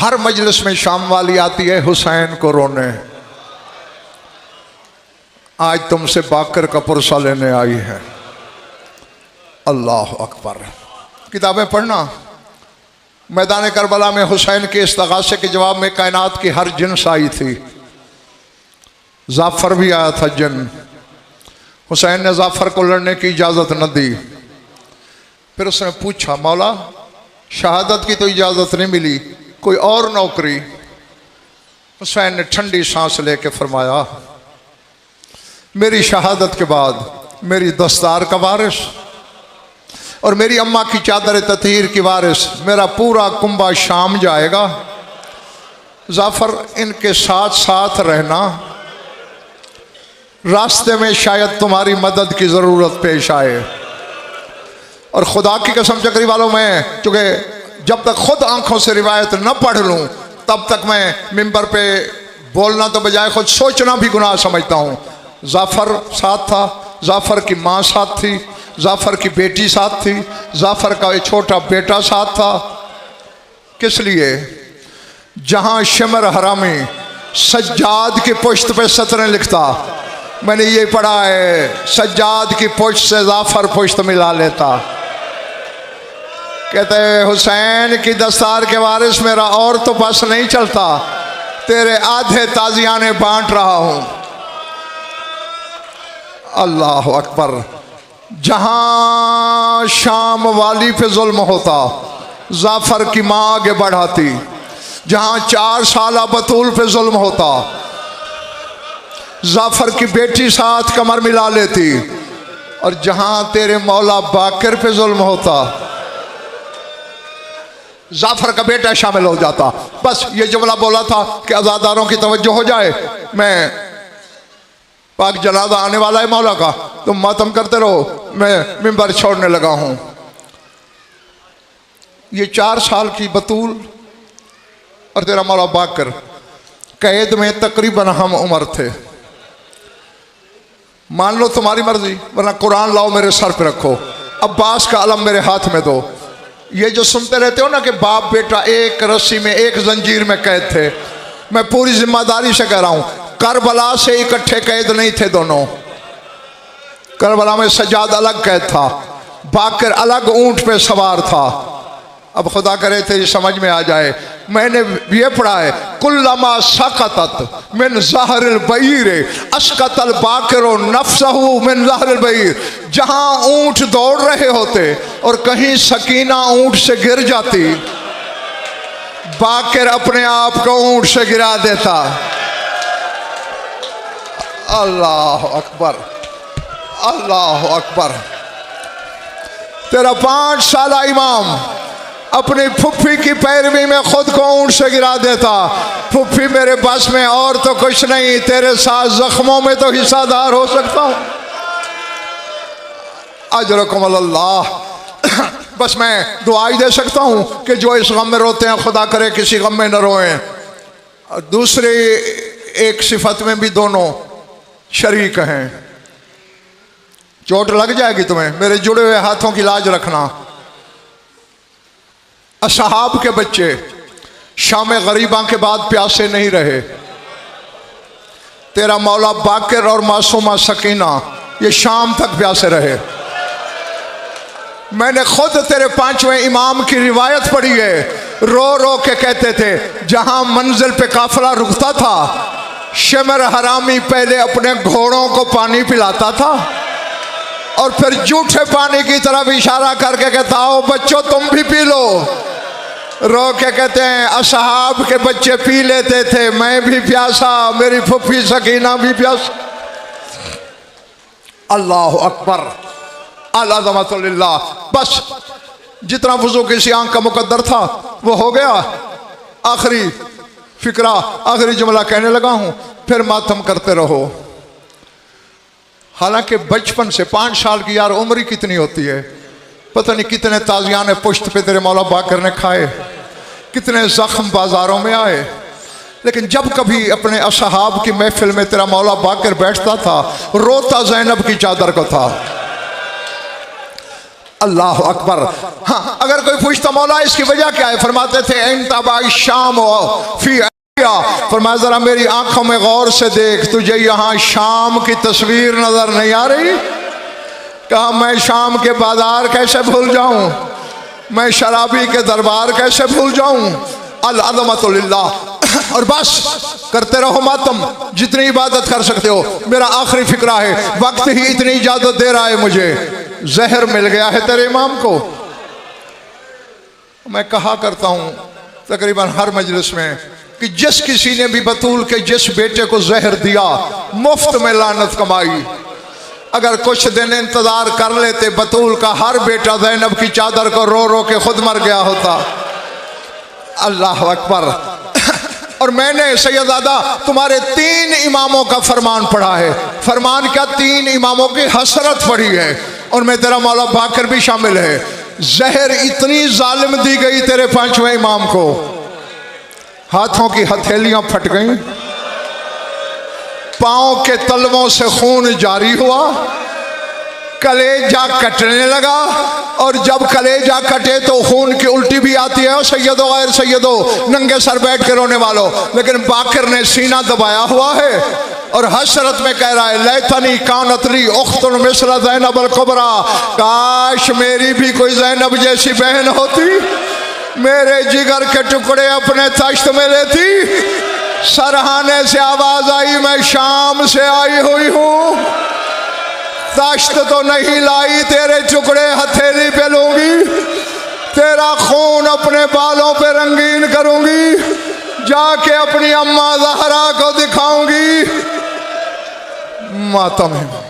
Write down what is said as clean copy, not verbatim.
हर मजलिस में शाम वाली आती है हुसैन को रोने। आज तुमसे बाकर का पुरसा लेने आई है। अल्लाह अकबर। किताबें पढ़ना। मैदान करबला में हुसैन के इस्तगासे के जवाब में कायनात की हर जिन्स आई थी। जाफर भी आया था जिन। हुसैन ने जाफर को लड़ने की इजाज़त न दी। फिर उसने पूछा, मौला शहादत की तो इजाज़त नहीं मिली, कोई और नौकरी? हुसैन ने ठंडी सांस लेके फरमाया, मेरी शहादत के बाद मेरी दस्तार का वारिस और मेरी अम्मा की चादर ततीर की वारिस मेरा पूरा कुंबा शाम जाएगा। जाफर इनके साथ साथ रहना, रास्ते में शायद तुम्हारी मदद की ज़रूरत पेश आए। और खुदा की कसम चक्री वालों, मैं चूँकि जब तक खुद आंखों से रिवायत न पढ़ लूँ तब तक मैं मिंबर पे बोलना तो बजाय खुद सोचना भी गुनाह समझता हूँ। जाफर साथ था, जाफर की माँ साथ थी, जाफर की बेटी साथ थी, जाफर का एक छोटा बेटा साथ था। किस लिए? जहाँ शिमर हरामी सज्जाद की पुश्त पे सतरें लिखता, मैंने ये पढ़ा है, सज्जाद की पुश्त से जाफर पुश्त मिला लेता। कहते हुसैन की दस्तार के वारिस मेरा और तो बस नहीं चलता, तेरे आधे ताजियाने बांट रहा हूं। अल्लाह अकबर। जहां शाम वाली पे जुल्म होता, जाफर की माँ आगे बढ़ाती। जहां 4 साल बतूल पे जुल्म होता, जाफर की बेटी साथ कमर मिला लेती। और जहां तेरे मौला बाकर पे जुल्म होता, जाफर का बेटा शामिल हो जाता। बस ये जुमला बोला था कि आज़ादारों की तवज्जो हो जाए, मैं पाक जनाजा आने वाला है मौला का, तुम मातम करते रहो, मैं मिंबर छोड़ने लगा हूं। ये 4 साल की बतूल और तेरा मौला बाकर कैद में तकरीबन हम उम्र थे। मान लो तुम्हारी मर्जी, वरना कुरान लाओ मेरे सर पे रखो, अब्बास का अलम मेरे हाथ में दो। ये जो सुनते रहते हो ना कि बाप बेटा एक रस्सी में एक जंजीर में कैद थे, मैं पूरी जिम्मेदारी से कह रहा हूं, करबला से इकट्ठे कैद नहीं थे दोनों। करबला में सज्जाद अलग कैद था, बाकर अलग ऊंट पे सवार था। अब खुदा करे तेरी समझ में आ जाए, मैंने ये पढ़ा है, कुल्लमा सकतत मिन ज़हरिल बईर अस्कतल बाकिर नफ्सहु मिन ज़हरिल बईर। जहां ऊंट दौड़ रहे होते और कहीं सकीना ऊंट से गिर जाती, बाकिर अपने आप को ऊंट से गिरा देता। अल्लाह अकबर, अल्लाह अकबर। तेरा 5 साल इमाम अपनी फुफ्फी की पैरवी में खुद को ऊंट से गिरा देता। फुफ्फी मेरे बस में और तो कुछ नहीं, तेरे साथ जख्मों में तो हिस्सादार हो सकता हूं। अजरकुम अल्लाह। बस मैं दुआ ही दे सकता हूं कि जो इस गम में रोते हैं खुदा करे किसी गम में न रोएं। दूसरी एक सिफत में भी दोनों शरीक हैं। चोट लग जाएगी तुम्हें, मेरे जुड़े हुए हाथों की लाज रखना। असहाब के बच्चे शाम गरीबा के बाद प्यासे नहीं रहे। तेरा मौला बाकर और मासूमा सकीना ये शाम तक प्यासे रहे। मैंने खुद तेरे 5वें इमाम की रिवायत पढ़ी है, रो रो के कहते थे, जहां मंजिल पे काफिला रुकता था, शिमर हरामी पहले अपने घोड़ों को पानी पिलाता था और फिर जूठे पानी की तरफ इशारा करके कहता, आओ बच्चों तुम भी पी लो। रो के कहते हैं, असहाब के बच्चे पी लेते थे, मैं भी प्यासा, मेरी फुफ्फी सकीना भी प्यासा। अल्लाह अकबर, अल्लाह। बस जितना वुज़ू किसी आंख का मुकद्दर था वो हो गया। आखिरी फिक्रा, आखिरी जुमला कहने लगा हूं, फिर मातम करते रहो। हालांकि बचपन से 5 साल की यार उम्र ही कितनी होती है, पता नहीं कितने ताजियाने पुश्त पे तेरे मौला बाकर ने खाए, कितने जख्म बाजारों में आए। लेकिन जब कभी अपने असहाब की महफिल में तेरा मौला बाकर बैठता था, रोता ज़ैनब की चादर को था। अल्लाह अकबर। हाँ, अगर कोई पूछता मौला इसकी वजह क्या है, फरमाते थे इंतबा शाम फी फरमाया जरा मेरी आंखों में गौर से देख, तुझे यहाँ शाम की तस्वीर नजर नहीं आ रही? कहा मैं शाम के बाजार कैसे भूल जाऊं, मैं शराबी के दरबार कैसे भूल जाऊं। अल अज़मतु लिल्लाह। और बस करते रहो मातम, जितनी इबादत कर सकते हो। मेरा आखिरी फिक्रा है, वक्त ही इतनी इजाजत दे रहा है मुझे, जहर मिल गया है तेरे इमाम को। मैं कहा करता हूं तकरीबन हर मजलिस में कि जिस किसी ने भी बतूल के जिस बेटे को जहर दिया, मुफ्त में लानत कमाई। अगर कुछ दिन इंतजार कर लेते, बतूल का हर बेटा ज़ैनब की चादर को रो रो के खुद मर गया होता। अल्लाह अकबर। और मैंने सैयदादा तुम्हारे 3 इमामों का फरमान पढ़ा है। फरमान क्या, 3 इमामों की हसरत पढ़ी है, और मैं तेरा मौला बाकर भी शामिल है। जहर इतनी जालिम दी गई तेरे 5वें इमाम को, हाथों की हथेलियां फट गईं, पांव के तलवों से खून जारी हुआ, कलेजा कटने लगा, और जब कलेजा कटे तो खून की उल्टी भी आती है। सैयदो गैर सैयदो, नंगे सर बैठ के रोने वालों, लेकिन बाकर ने सीना दबाया हुआ है और हसरत में कह रहा है लैतनी कानतली उख्तुन मिस्र ज़ैनब अल कुबरा, काश मेरी भी कोई ज़ैनब जैसी बहन होती, मेरे जिगर के टुकड़े अपने तश्त में लेती। सरहाने से आवाज आई मैं शाम से आई हुई हूँ, तश्त तो नहीं लाई, तेरे टुकड़े हथेली पे लूंगी, तेरा खून अपने बालों पे रंगीन करूंगी, जाके अपनी अम्मा ज़हरा को दिखाऊंगी। मातम है।